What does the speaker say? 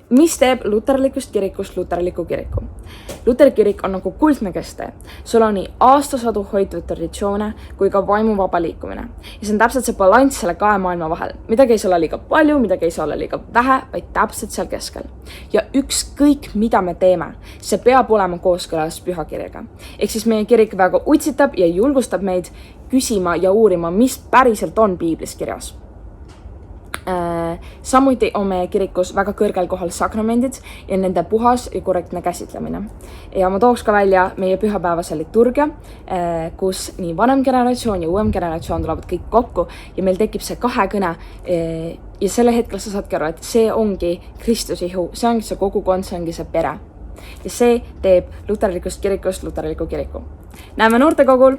mis teeb luterlikust kirikust luterliku kiriku? Luteri kirik on nagu kuldne keste. Sul on nii aastasadu hoitud traditsioone kui ka vaimuvaba liikumine. Ja see on täpselt see balanss selle kahe maailma vahel. Midagi ei saa olla liiga palju, midagi ei saa olla liiga vähe, vaid täpselt seal keskel. Ja ükskõik, mida me teeme, see peab olema kooskõlas pühakirjaga. Ehk siis meie kirik väga utsitab ja julgustab meid küsima ja uurima, mis päriselt on piiblis kirjas. Samuti on meie kirikus väga kõrgel kohal sakramendid ja nende puhas ja korrektne käsitlemine. Ja ma tooks ka välja meie pühapäevase liturgia, kus nii vanem generatsioon ja uuem generatsioon tulevad kõik kokku ja meil tekib see kahekõne ja selle hetkel sa saadki aru, et see ongi Kristuse ihu, see ongi see kogukond, see ongi see pere. Ja see teeb luterlikust kirikust luterliku kiriku. Näeme noortekogul!